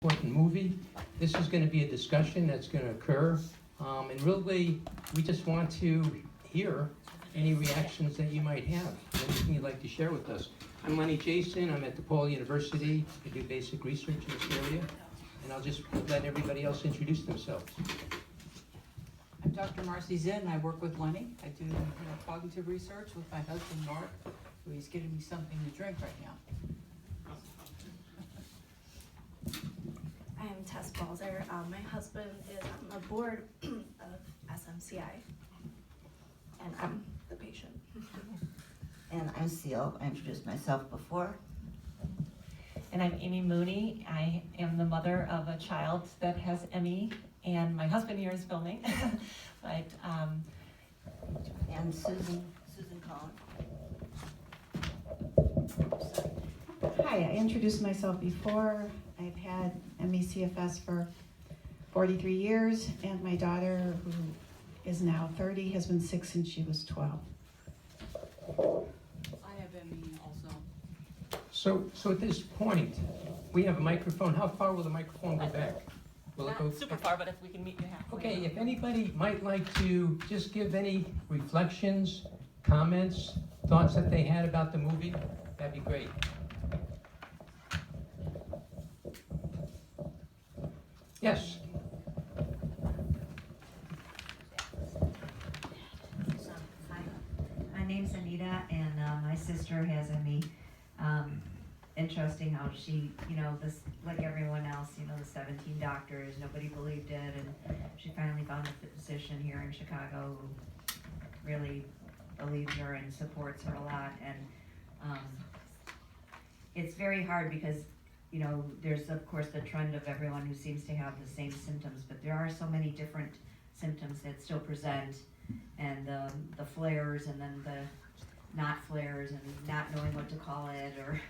important movie. This is going to be a discussion that's going to occur, and really, we just want to hear any reactions that you might have, anything you'd like to share with us. I'm Leonard Jason. I'm at DePaul University. I do basic research in this area, and I'll just let everybody else introduce themselves. I'm Dr. Marcy Zinn. I work with Lenny. I do cognitive research with my husband Mark, who he's getting me something to drink right now. I'm Tess Balzer. My husband is on the board of SMCI, and I'm the patient. And I'm Ceil. I introduced myself before. And I'm Amy Mooney. I am the mother of a child that has ME, and my husband here is filming. But And Susan Cohen. Hi, I introduced myself before. I've had ME/CFS for 43 years, and my daughter, who is now 30, has been sick since she was 12. I have ME also. So at this point, we have a microphone. How far will the microphone go back? Will it go not super far, but if we can meet you halfway. Okay, if anybody might like to just give any reflections, comments, thoughts that they had about the movie, that'd be great. Yes. Hi, my name's Anita, and my sister has ME. Interesting how she, this, like everyone else, the 17 doctors, nobody believed it, and she finally found a physician here in Chicago who really believes her and supports her a lot. And it's very hard because there's of course the trend of everyone who seems to have the same symptoms, but there are so many different symptoms that still present, and the flares, and then the not flares, and not knowing what to call it, or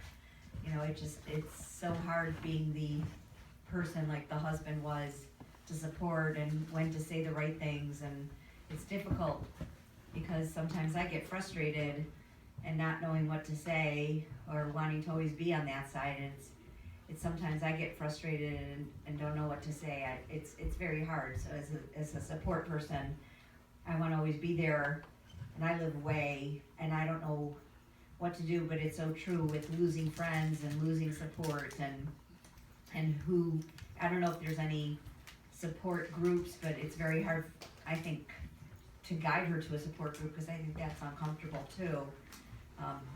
it's so hard being the person like the husband was to support and when to say the right things. And it's difficult because sometimes I get frustrated and not knowing what to say or wanting to always be on that side, and it's sometimes I get frustrated and don't know what to say. It's very hard. So as a support person, I want to always be there, and I live away, and I don't know what to do, but it's so true with losing friends and losing support, and who, I don't know if there's any support groups, but it's very hard, I think, to guide her to a support group, because I think that's uncomfortable too.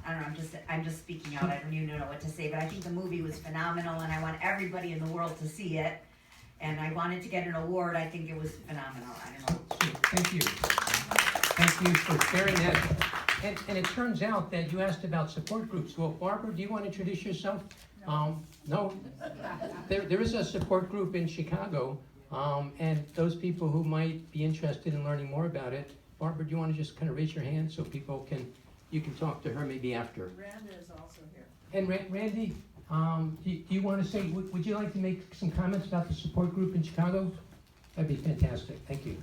I don't know, I'm just speaking out. I don't even know what to say, but I think the movie was phenomenal, and I want everybody in the world to see it, and I wanted to get an award. I think it was phenomenal. I don't know. Thank you. Thank you for sharing that. And it turns out that you asked about support groups. Well, Barbara, do you want to introduce yourself? No. There is a support group in Chicago, and those people who might be interested in learning more about it. Barbara, do you want to just kind of raise your hand so you can talk to her maybe after? Randa is also here. And Randy, do you want to say, would you like to make some comments about the support group in Chicago? That'd be fantastic. Thank you.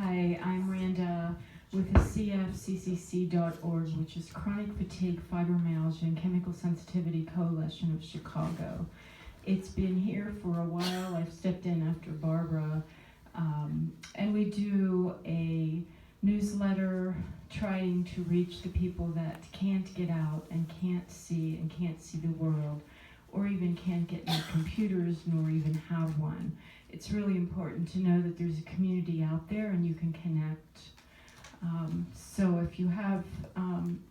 Hi, I'm Randa with the CFCCC.org, which is Chronic Fatigue, Fibromyalgia, and Chemical Sensitivity Coalition of Chicago. It's been here for a while. I've stepped in after Barbara, and we do a newsletter trying to reach the people that can't get out and can't see the world, or even can't get near computers nor even have one. It's really important to know that there's a community out there and you can connect. So if you have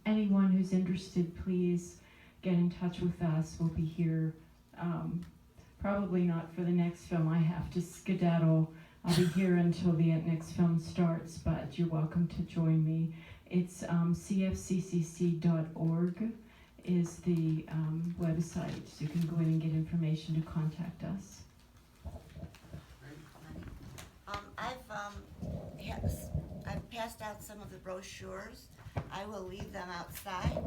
anyone who's interested, please get in touch with us. We'll be here, probably not for the next film. I have to skedaddle. I'll be here until the next film starts, but you're welcome to join me. It's cfccc.org is the website. So you can go in and get information to contact us. I've passed out some of the brochures. I will leave them outside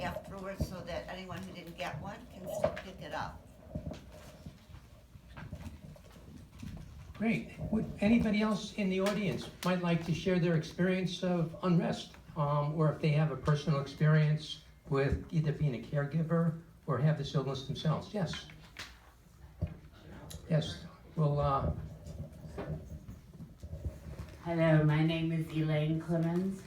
afterwards so that anyone who didn't get one can still pick it up. Great. Would anybody else in the audience might like to share their experience of Unrest, or if they have a personal experience with either being a caregiver or have this illness themselves? Yes. Yes. Well, Hello, my name is Elaine Clemens,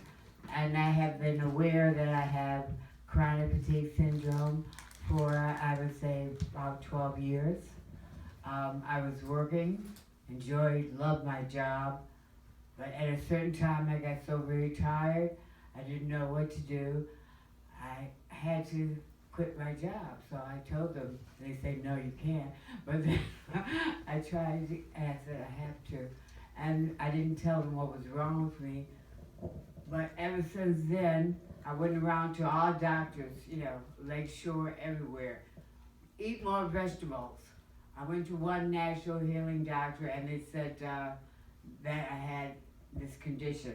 and I have been aware that I have chronic fatigue syndrome for, I would say, about 12 years. I was working, loved my job, but at a certain time I got so very tired, I didn't know what to do. I had to quit my job, so I told them. They said, no, you can't. But then I tried, and I said, I have to. And I didn't tell them what was wrong with me. But ever since then, I went around to all doctors, Lakeshore, everywhere. Eat more vegetables. I went to one natural healing doctor, and they said that I had this condition.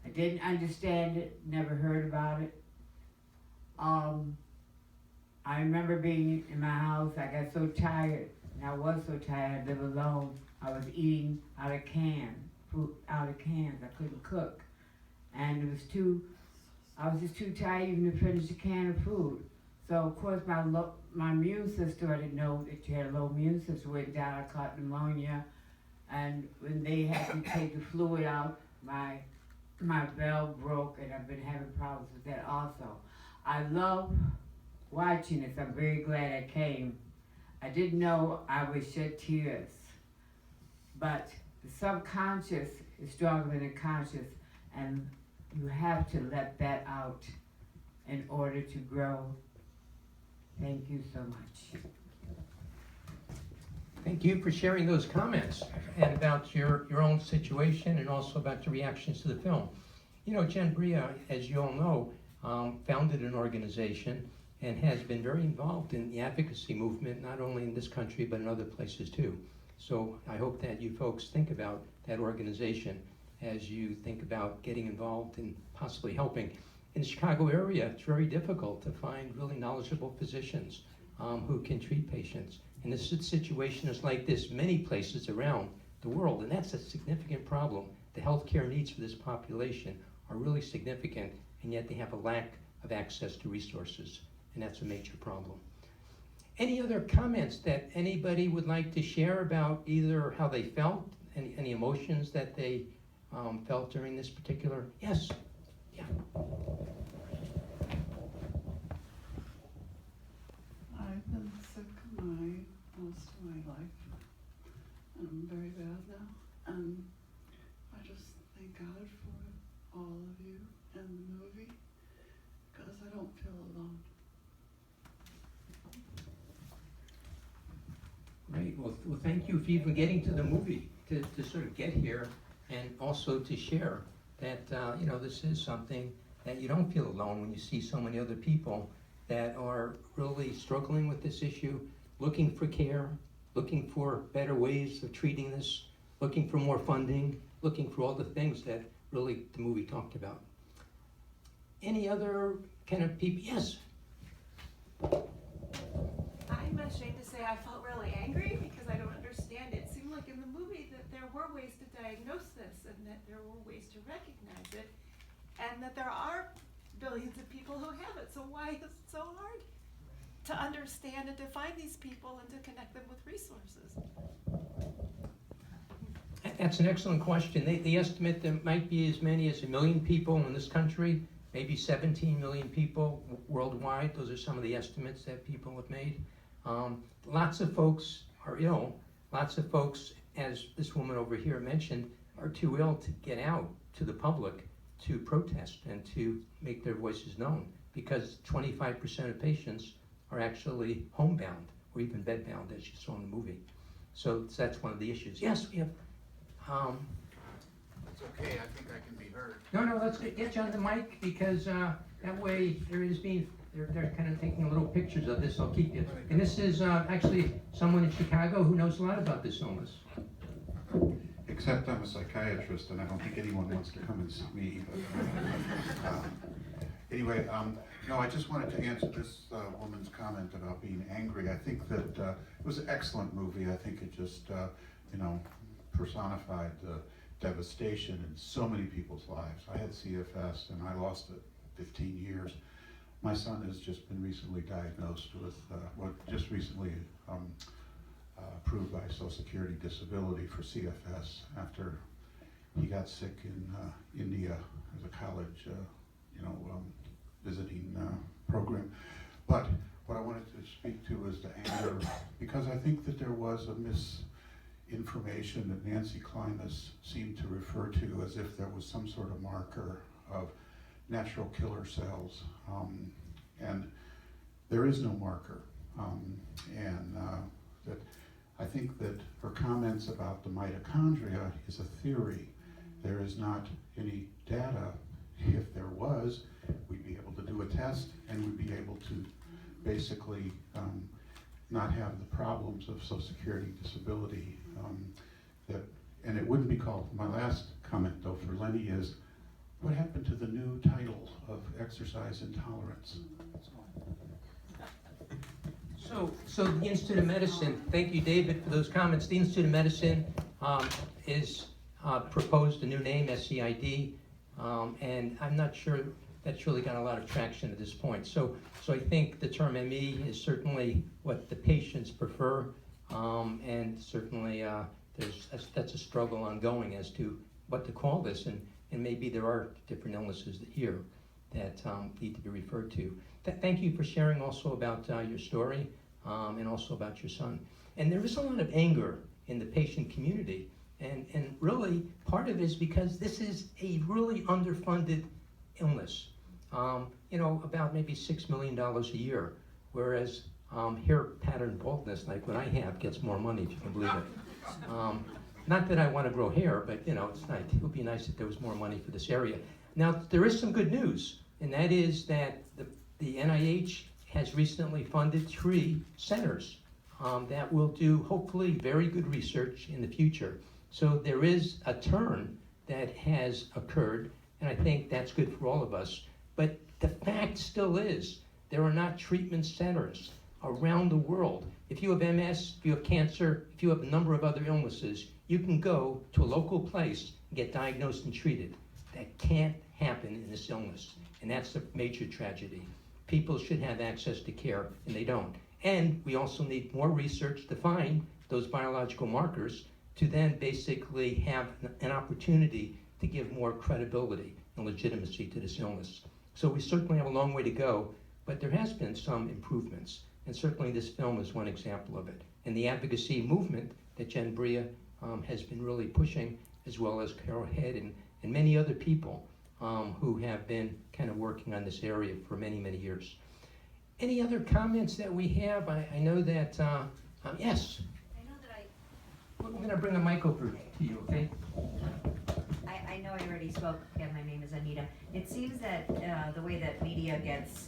I didn't understand it, never heard about it. I remember being in my house, I got so tired, and I was so tired, I lived alone. I was eating out of food out of cans, I couldn't cook. And I was just too tired even to finish a can of food. So of course my immune system, I didn't know that you had a low immune system, went down, I caught pneumonia. And when they had me take the fluid out, my valve broke, and I've been having problems with that also. I love watching this, I'm very glad I came. I didn't know I would shed tears, but the subconscious is stronger than the conscious, and you have to let that out in order to grow. Thank you so much. thank you for sharing those comments and about your own situation and also about your reactions to the film. Jen Brea, as you all know, founded an organization and has been very involved in the advocacy movement, not only in this country, but in other places too. So I hope that you folks think about that organization as you think about getting involved and possibly helping. In the Chicago area, it's very difficult to find really knowledgeable physicians who can treat patients. And the situation is like this many places around the world, and that's a significant problem. The healthcare needs for this population are really significant, and yet they have a lack of access to resources, and that's a major problem. Any other comments that anybody would like to share about either how they felt, any emotions that they felt during this particular? Yes. Yeah. I've been sick most of my life, and I'm very bad now. And I just thank God for all of you and the movie, because I don't feel alone. Great. Well, thank you for even getting to the movie to sort of get here, and also to share that this is something that you don't feel alone when you see so many other people that are really struggling with this issue, looking for care, looking for better ways of treating this, looking for more funding, looking for all the things that really the movie talked about. Any other kind of people? Yes. I'm ashamed to say I felt really angry because I don't understand it. It seemed like in the movie that there were ways to diagnose this and that there were ways to recognize it and that there are billions of people who have it. So why is it so hard to understand and to find these people and to connect them with resources? That's an excellent question. They estimate there might be as many as 1 million people in this country, maybe 17 million people worldwide. Those are some of the estimates that people have made. Lots of folks are ill. Lots of folks, as this woman over here mentioned, are too ill to get out to the public to protest and to make their voices known, because 25% of patients are actually homebound or even bedbound, as you saw in the movie. So that's one of the issues. Yes, we have. It's okay, I think I can be heard. No, let's get you on the mic, because that way they're kind of taking little pictures of this. I'll keep you. And this is actually someone in Chicago who knows a lot about this illness. Except I'm a psychiatrist and I don't think anyone wants to come and see me. But, anyway, no, I just wanted to answer this woman's comment about being angry. I think that it was an excellent movie. I think it just, personified the devastation in so many people's lives. I had CFS and I lost it 15 years. my son has just been recently diagnosed with, just recently approved by Social Security disability for CFS after he got sick in India as a college, visiting program. But what I wanted to speak to is the anger, because I think that there was a misinformation that Nancy Klimas seemed to refer to as if there was some sort of marker of natural killer cells, and there is no marker, and that I think that her comments about the mitochondria is a theory. There is not any data. If there was, we'd be able to do a test and we'd be able to basically not have the problems of Social Security disability. And it wouldn't be called, my last comment though for Lenny is, what happened to the new title of exercise intolerance? So the Institute of Medicine, thank you, David, for those comments. The Institute of Medicine is proposed a new name, SCID, and I'm not sure that's really got a lot of traction at this point. So I think the term ME is certainly what the patients prefer, and certainly that's a struggle ongoing as to what to call this, and maybe there are different illnesses here that need to be referred to. Thank you for sharing also about your story and also about your son. And there is a lot of anger in the patient community, and really part of it is because this is a really underfunded illness. About maybe $6 million a year, whereas hair pattern baldness, like what I have, gets more money, if you can believe it. Not that I want to grow hair, but it's nice. It would be nice if there was more money for this area. Now, there is some good news, and that is that the NIH has recently funded 3 centers that will do, hopefully, very good research in the future. So there is a turn that has occurred, and I think that's good for all of us. But the fact still is, there are not treatment centers around the world. If you have MS, if you have cancer, if you have a number of other illnesses, you can go to a local place and get diagnosed and treated. That can't happen in this illness, and that's a major tragedy. People should have access to care, and they don't. And we also need more research to find those biological markers to then basically have an opportunity to give more credibility and legitimacy to this illness. So we certainly have a long way to go, but there has been some improvements, and certainly this film is one example of it. And the advocacy movement that Jen Brea has been really pushing, as well as Carol Head and many other people who have been kind of working on this area for many, many years. Any other comments that we have? I know that, yes? I know that We're going to bring a mic over to you, okay? I know I already spoke. Again, my name is Anita. It seems that the way that media gets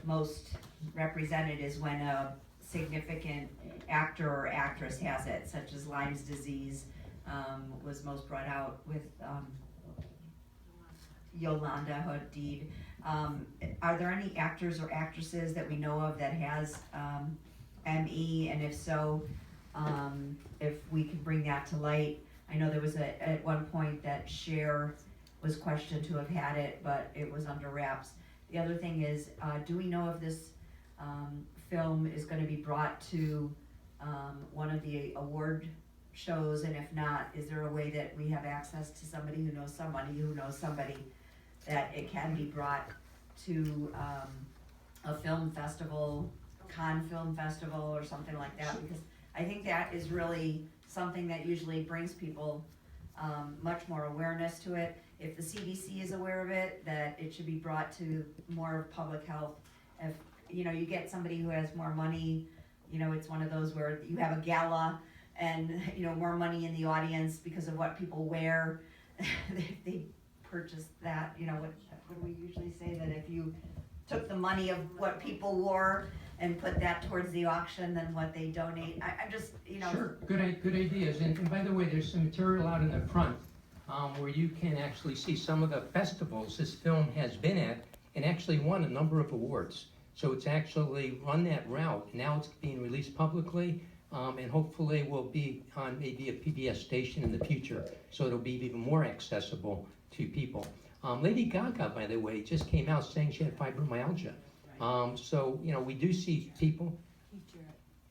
most represented is when a significant actor or actress has it, such as Lyme's disease was most brought out with Yolanda Hadid. Are there any actors or actresses that we know of that has ME, and if so, if we could bring that to light? I know there was at one point that Cher was questioned to have had it, but it was under wraps. The other thing is, do we know if this film is going to be brought to one of the award shows, and if not, is there a way that we have access to somebody who knows somebody that it can be brought to a film festival, Cannes Film Festival or something like that? Because I think that is really something that usually brings people much more awareness to it. If the CDC is aware of it, that it should be brought to more public health. If you get somebody who has more money, it's one of those where you have a gala and more money in the audience because of what people wear. they purchase that. What do we usually say, that if you took the money of what people wore and put that towards the auction than what they donate? I'm just, Sure, good ideas. And by the way, there's some material out in the front where you can actually see some of the festivals this film has been at and actually won a number of awards. So it's actually run that route. Now it's being released publicly, and hopefully will be on maybe a PBS station in the future, so it'll be even more accessible to people. Lady Gaga, by the way, just came out saying she had fibromyalgia. So, you know, we do see people.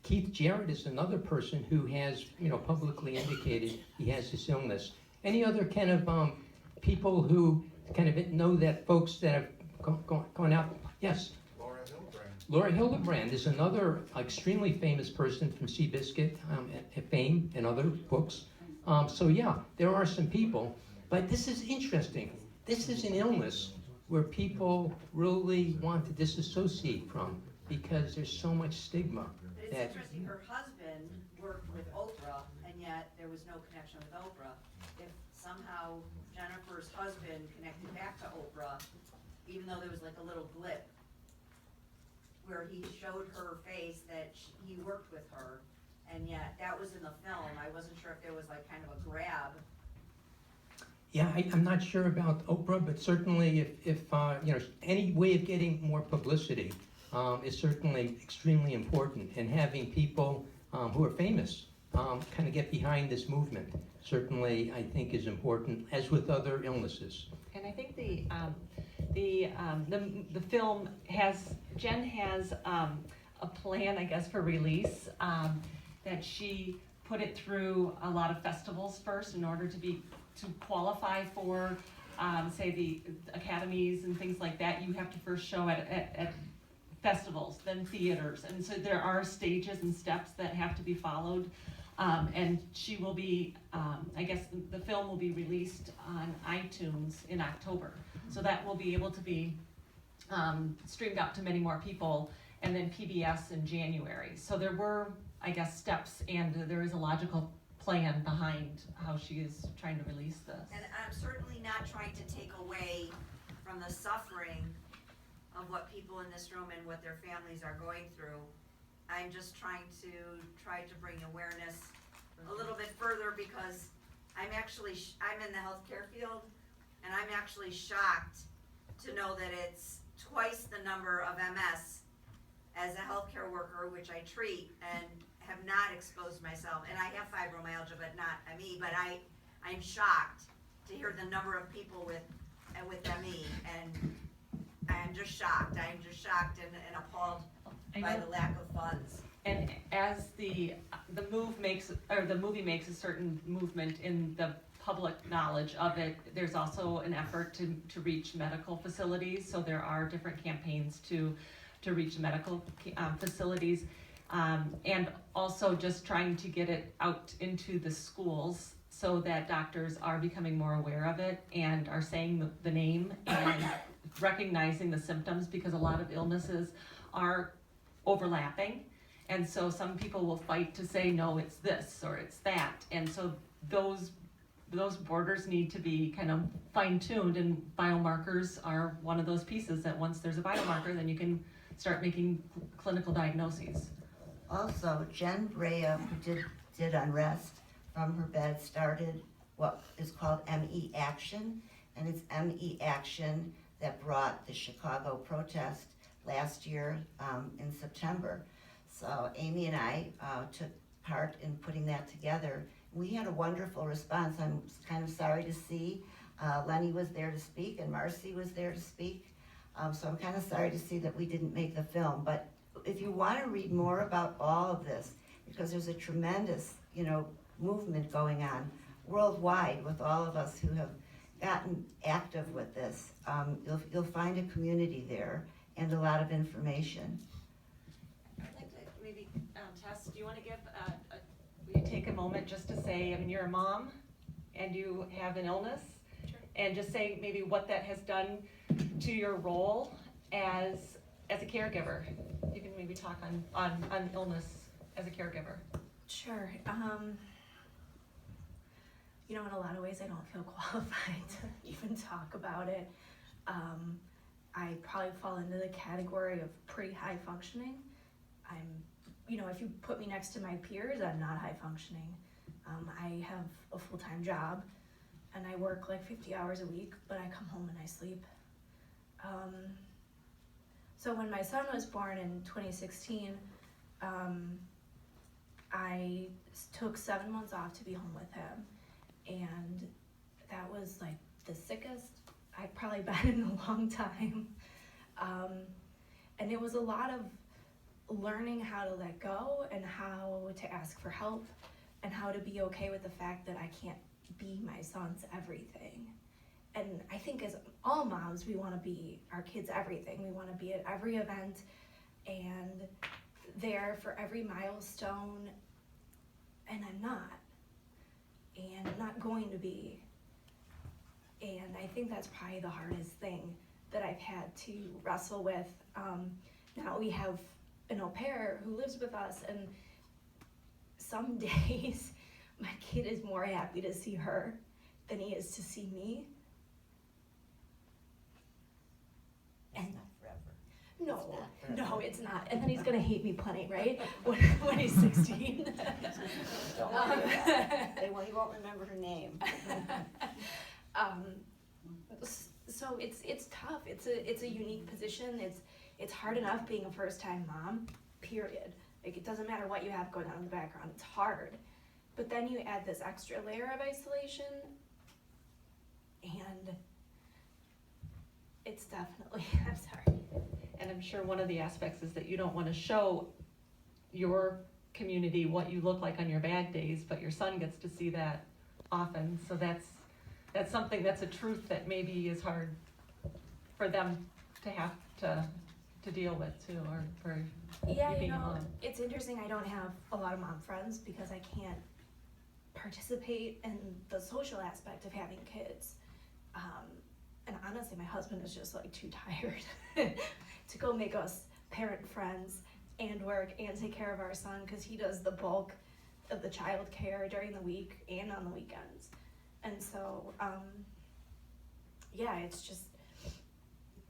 Keith Jarrett is another person who has, you know, publicly indicated he has this illness. Any other kind of people who kind of know that folks that have gone out? Yes? Laura Hildebrand is another extremely famous person from Seabiscuit fame and other books. So yeah, there are some people, but this is interesting. This is an illness where people really want to disassociate from because there's so much stigma. But it's interesting, her husband worked with Oprah, and yet there was no connection with Oprah. If somehow Jennifer's husband connected back to Oprah, even though there was like a little blip where he showed her face that he worked with her, and yet that was in the film. I wasn't sure if there was like kind of a grab. Yeah, I'm not sure about Oprah, but certainly if you know, any way of getting more publicity is certainly extremely important, and having people who are famous kind of get behind this movement certainly, I think, is important, as with other illnesses. And I think the film has, Jen has a plan, I guess, for release, that she put it through a lot of festivals first in order to qualify for, say, the academies and things like that. You have to first show at festivals, then theaters, and so there are stages and steps that have to be followed. And she will be, I guess the film will be released on iTunes in October. So that will be able to be streamed out to many more people, and then PBS in January. So there were, I guess, steps, and there is a logical plan behind how she is trying to release this. And I'm certainly not trying to take away from the suffering of what people in this room and what their families are going through. I'm just trying to bring awareness a little bit further, because I'm in the healthcare field, and I'm actually shocked to know that it's twice the number of MS as a healthcare worker, which I treat and have not exposed myself. And I have fibromyalgia, but not ME. But I'm shocked to hear the number of people with ME, and I'm just shocked. I'm just shocked and appalled by the lack of funds. And as the movie makes a certain movement in the public knowledge of it, there's also an effort to reach medical facilities. So there are different campaigns to reach medical facilities, and also just trying to get it out into the schools so that doctors are becoming more aware of it and are saying the name and recognizing the symptoms, because a lot of illnesses are overlapping. And so some people will fight to say, no, it's this or it's that. And so those borders need to be kind of fine-tuned, and biomarkers are one of those pieces that once there's a biomarker, then you can start making clinical diagnoses. Also, Jen Brea, who did Unrest, from her bed started what is called ME Action, and it's ME Action that brought the Chicago protest last year in September. So Amy and I took part in putting that together. We had a wonderful response. I'm kind of sorry to see Lenny was there to speak and Marcy was there to speak. So I'm kind of sorry to see that we didn't make the film. But if you want to read more about all of this, because there's a tremendous, movement going on worldwide with all of us who have gotten active with this, you'll find a community there and a lot of information. I'd like to maybe, Tess, do you want to give, will you take a moment just to say, you're a mom and you have an illness, and just say maybe what that has done to your role as a caregiver. You can maybe talk on illness as a caregiver. Sure. In a lot of ways I don't feel qualified to even talk about it. I probably fall into the category of pretty high functioning. If you put me next to my peers, I'm not high functioning. I have a full-time job and I work like 50 hours a week, but I come home and I sleep. So when my son was born in 2016, I took 7 months off to be home with him. And that was like the sickest I've probably been in a long time. And it was a lot of learning how to let go and how to ask for help and how to be okay with the fact that I can't be my son's everything. And I think as all moms, we want to be our kids' everything. We want to be at every event and there for every milestone, and I'm not. And I'm not going to be. And I think that's probably the hardest thing that I've had to wrestle with. Now we have an au pair who lives with us, and some days my kid is more happy to see her than he is to see me. And It's not forever. no, it's not. And then he's gonna hate me plenty, right? When he's 16. Don't worry about it. He won't remember her name. So it's tough. It's a unique position. It's hard enough being a first-time mom, period. Like, it doesn't matter what you have going on in the background, it's hard. But then you add this extra layer of isolation, and it's definitely, I'm sorry. And I'm sure one of the aspects is that you don't want to show your community what you look like on your bad days, but your son gets to see that often. So that's something, that's a truth that maybe is hard for them to have to deal with too, or for Yeah, being a mom. it's interesting. I don't have a lot of mom friends because I can't participate in the social aspect of having kids. And honestly, my husband is just like too tired to go make us parent friends and work and take care of our son, because he does the bulk of the child care during the week and on the weekends. And so, yeah,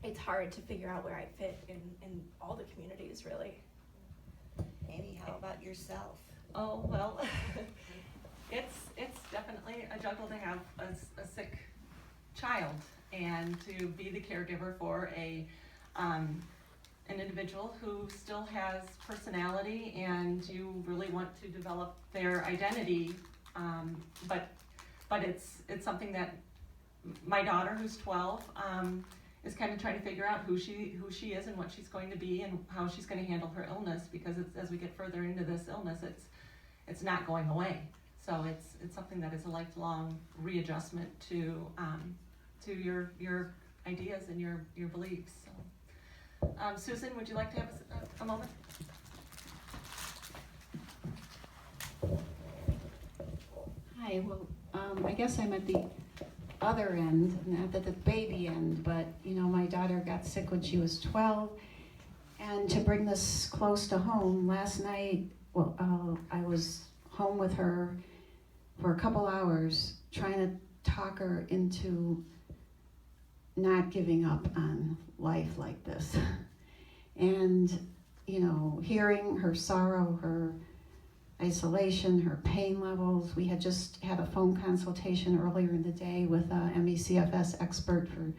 it's hard to figure out where I fit in all the communities, really. Amy, how about yourself? Oh, well, it's definitely a juggle to have a sick child and to be the caregiver for an individual who still has personality, and you really want to develop their identity, but it's something that my daughter, who's 12, is kind of trying to figure out who she is and what she's going to be and how she's going to handle her illness, because as we get further into this illness, it's not going away. So it's something that is a lifelong readjustment to your ideas and your beliefs. So, Susan, would you like to have a moment? Hi, well, I guess I'm at the other end, not at the baby end, but my daughter got sick when she was 12, and to bring this close to home, last night, I was home with her for a couple hours trying to talk her into not giving up on life like this. And, hearing her sorrow, her isolation, her pain levels. We had just had a phone consultation earlier in the day with a MECFS expert for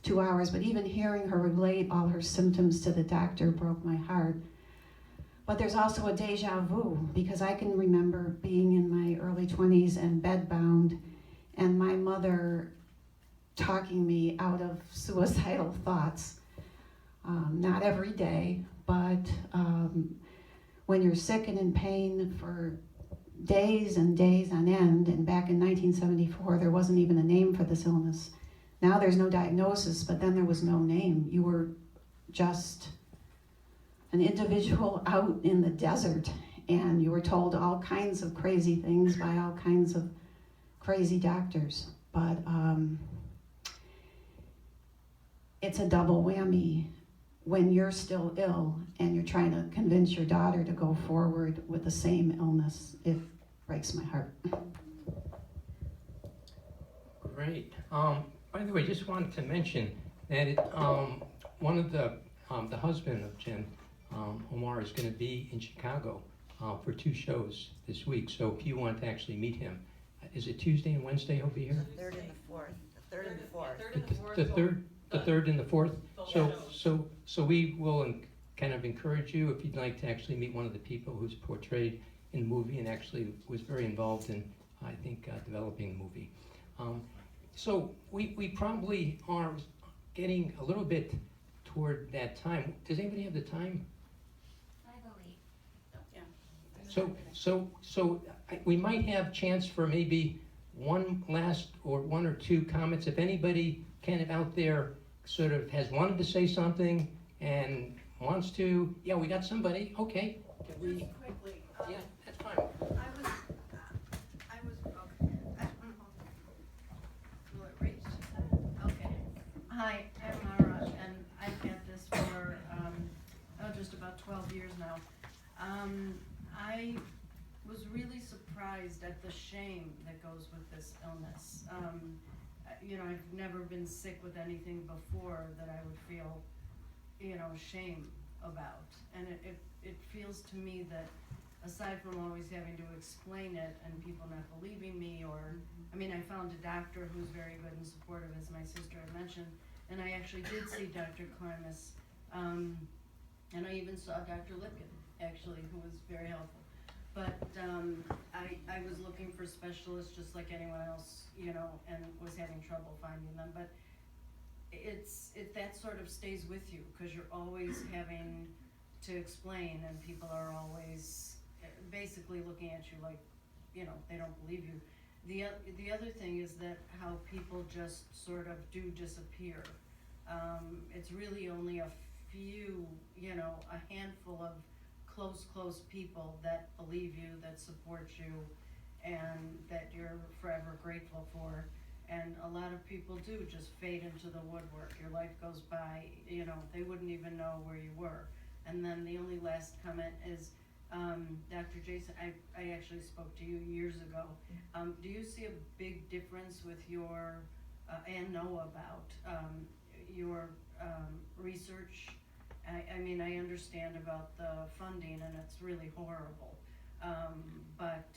2 hours, but even hearing her relate all her symptoms to the doctor broke my heart. But there's also a deja vu, because I can remember being in my early 20s and bedbound, and my mother talking me out of suicidal thoughts. Not every day, but when you're sick and in pain for days and days on end, and back in 1974, there wasn't even a name for this illness. Now there's no diagnosis, but then there was no name. You were just an individual out in the desert, and you were told all kinds of crazy things by all kinds of crazy doctors. But it's a double whammy when you're still ill and you're trying to convince your daughter to go forward with the same illness. It breaks my heart. Great. By the way, just wanted to mention that one of the husband of Jen, Omar, is going to be in Chicago for 2 shows this week. So if you want to actually meet him, is it Tuesday and Wednesday he'll be here? The third and the fourth. The third and the fourth. The third and the fourth. So we will kind of encourage you, if you'd like to actually meet one of the people who's portrayed in the movie and actually was very involved in, I think, developing the movie. So we probably are getting a little bit toward that time. Does anybody have the time? We might have chance for maybe one last or one or two comments. If anybody kind of out there sort of has wanted to say something and wants to, yeah, we got somebody, okay. Can we? Just quickly. Yeah, that's fine. Will it reach? Okay. Hi, I'm Mara, and I've had this for, just about 12 years now. I was really surprised at the shame that goes with this illness. I've never been sick with anything before that I would feel, shame about. And it feels to me that aside from always having to explain it and people not believing me, I found a doctor who's very good and supportive, as my sister had mentioned, and I actually did see Dr. Klimas, and I even saw Dr. Lipkin, actually, who was very helpful. But I was looking for specialists just like anyone else, and was having trouble finding them. But that sort of stays with you, because you're always having to explain, and people are always basically looking at you like, they don't believe you. The other thing is that how people just sort of do disappear. It's really only a few, a handful of close people that believe you, that support you, and that you're forever grateful for. And a lot of people do just fade into the woodwork. Your life goes by, they wouldn't even know where you were. And then the only last comment is, Dr. Jason, I actually spoke to you years ago. Do you see a big difference with your, and know about, your research? I understand about the funding, and it's really horrible. But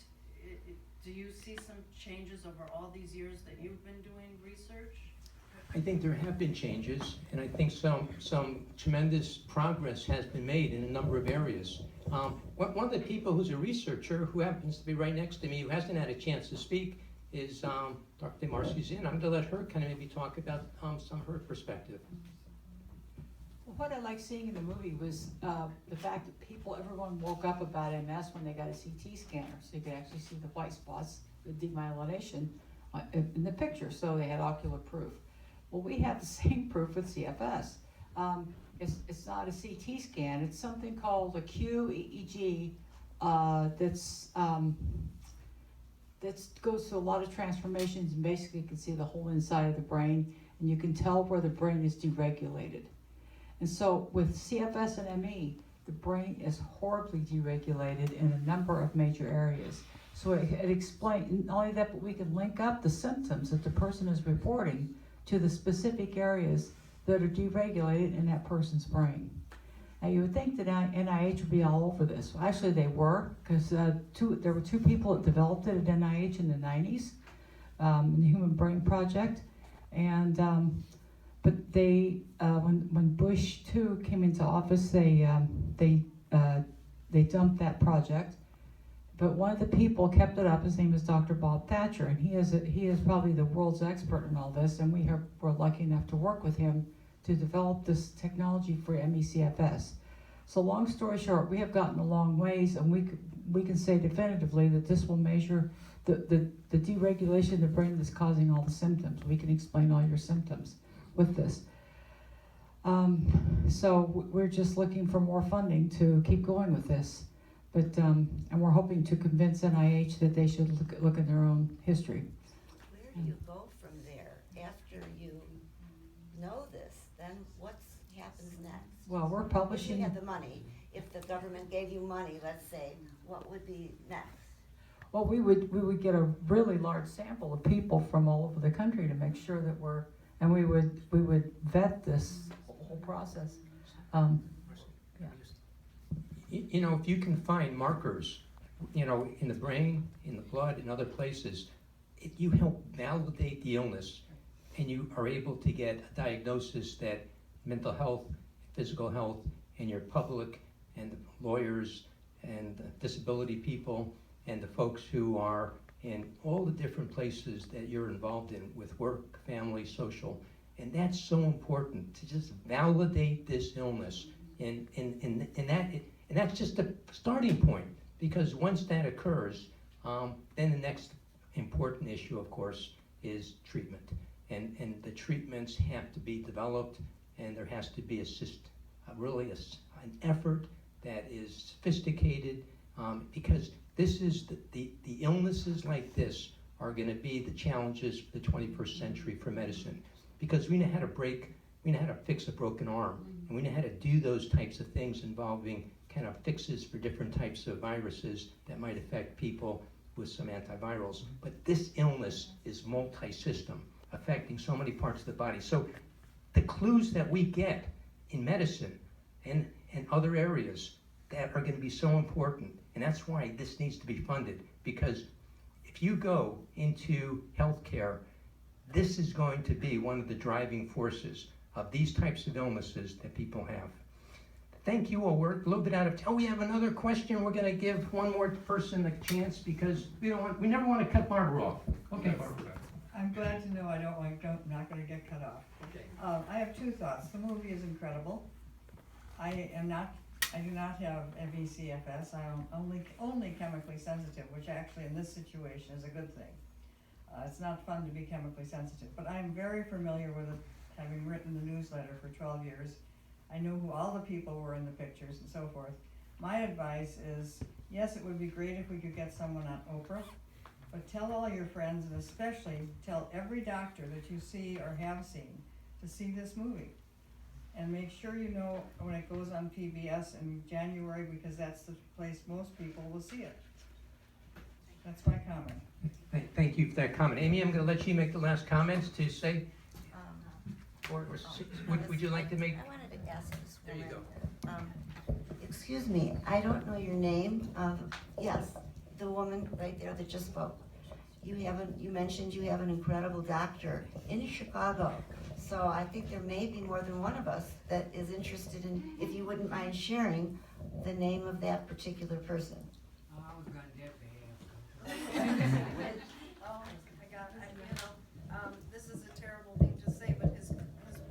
do you see some changes over all these years that you've been doing research? I think there have been changes, and I think some tremendous progress has been made in a number of areas. One of the people who's a researcher, who happens to be right next to me, who hasn't had a chance to speak, is Dr. Marcy Zinn. I'm going to let her kind of maybe talk about some of her perspective. Well, what I like seeing in the movie was the fact that everyone woke up about MS when they got a CT scanner, so you could actually see the white spots, the demyelination in the picture, so they had ocular proof. Well, we have the same proof with CFS. It's not a CT scan, it's something called a QEEG that goes through a lot of transformations, and basically you can see the whole inside of the brain, and you can tell where the brain is deregulated. And so with CFS and ME, the brain is horribly deregulated in a number of major areas. So it explains, not only that, but we can link up the symptoms that the person is reporting to the specific areas that are deregulated in that person's brain. Now you would think that NIH would be all over this. Well, actually they were, because there were two people that developed it at NIH in the 90s, in the Human Brain Project. And but they, when Bush 2 came into office, they dumped that project. But one of the people kept it up. His name is Dr. Bob Thatcher, and he is probably the world's expert in all this. And we're lucky enough to work with him to develop this technology for ME/CFS. So long story short, we have gotten a long ways, and we can say definitively that this will measure the deregulation of the brain that's causing all the symptoms. We can explain all your symptoms with this. So we're just looking for more funding to keep going with this. But, and we're hoping to convince NIH that they should look at their own history. Where do you go from there after you know this? Then what happens next? Well, we're publishing. If you had the money, if the government gave you money, let's say, what would be next? Well, we would get a really large sample of people from all over the country to make sure that we would vet this whole process. If you can find markers, in the brain, in the blood, in other places, you help validate the illness, and you are able to get a diagnosis that mental health, physical health, and your public and the lawyers and the disability people and the folks who are and all the different places that you're involved in with work, family, social. And that's so important to just validate this illness. And that's just a starting point, because once that occurs, then the next important issue, of course, is treatment. And the treatments have to be developed, and there has to be an effort that is sophisticated, because this is the illnesses like this are going to be the challenges for the 21st century for medicine, because we know how to fix a broken arm, and we know how to do those types of things involving kind of fixes for different types of viruses that might affect people with some antivirals. But this illness is multi-system, affecting so many parts of the body. So the clues that we get in medicine and other areas that are going to be so important, and that's why this needs to be funded, because if you go into healthcare, this is going to be one of the driving forces of these types of illnesses that people have. Thank you all. We're a little bit out of time. Oh, we have another question. We're going to give one more person a chance, because we never want to cut Barbara off. Okay, Barbara. I'm glad to know I'm not going to get cut off. Okay. I have two thoughts. The movie is incredible. I do not have ME/CFS. I'm only chemically sensitive, which actually in this situation is a good thing. It's not fun to be chemically sensitive, but I'm very familiar with it, having written the newsletter for 12 years. I know who all the people were in the pictures and so forth. My advice is, yes, it would be great if we could get someone on Oprah, but tell all your friends, and especially tell every doctor that you see or have seen to see this movie. And make sure you know when it goes on PBS in January, because that's the place most people will see it. That's my comment. Thank you for that comment. Amy, I'm going to let you make the last comments to say, would you like to make? I wanted to ask this There you woman. Excuse me, I don't know your name. Yes, the woman right there that just spoke. You mentioned you have an incredible doctor in Chicago. So I think there may be more than one of us that is interested in, if you wouldn't mind sharing the name of that particular person. I was gonna get This is a terrible thing to say, but his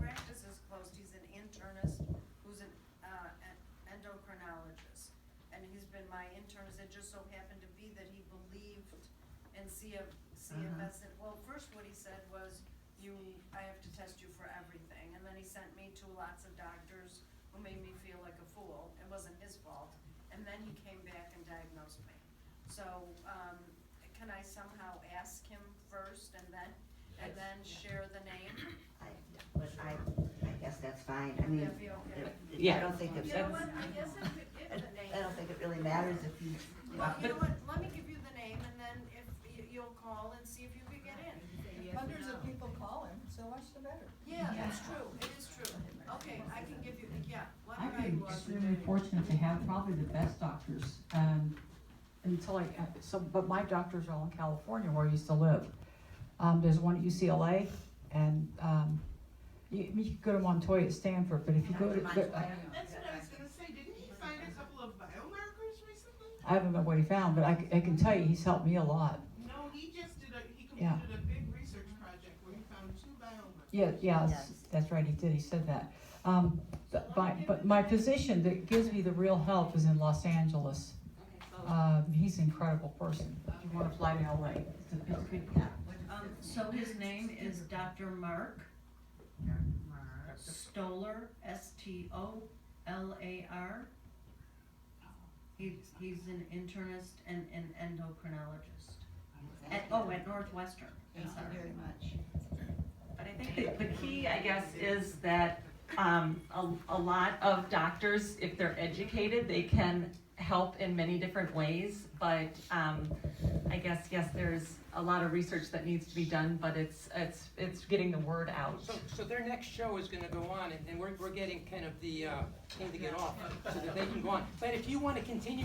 practice is closed. He's an internist who's an endocrinologist, and he's been my internist. It just so happened to be that he believed in CFS. And, well, first what he said was, I have to test you for everything, and then he sent me to lots of doctors who made me feel like a fool. It wasn't his fault, and then he came back and diagnosed me. So, can I somehow ask him first and then share the name? I guess that's fine. I mean, Would that be okay? Yeah. I don't think it's. You know what, I guess I could give the name. I don't think it really matters if you. Well, you know what, let me give you the name, and then if you'll call and see if you could get in. Hundreds of people call him, so much the better. Yeah, that's true, it is true. Okay, I can give you, let me I've write been you up the extremely name. fortunate to have probably the best doctors, but my doctors are all in California where I used to live. There's one at UCLA, and you could go to Montoya at Stanford, but if you go to, That's what I was gonna say, didn't he find a couple of biomarkers recently? I don't know what he found, but I can tell you he's helped me a lot. No, he Yeah. completed a big research project where he found 2 biomarkers. Yes, that's right, he did, he said that. But my physician that gives me the real help is in Los Angeles. He's an incredible person. If you want to fly to LA, it's a good. So his name is Dr. Mark Stoller, Stolar. He's an internist and an endocrinologist. At Northwestern. Thank you very much. But I think the key, I guess, is that a lot of doctors, if they're educated, they can help in many different ways. But I guess, yes, there's a lot of research that needs to be done, but it's getting the word out. So their next show is going to go on, and we're getting kind of the thing to get off so that they can go on. But if you want to continue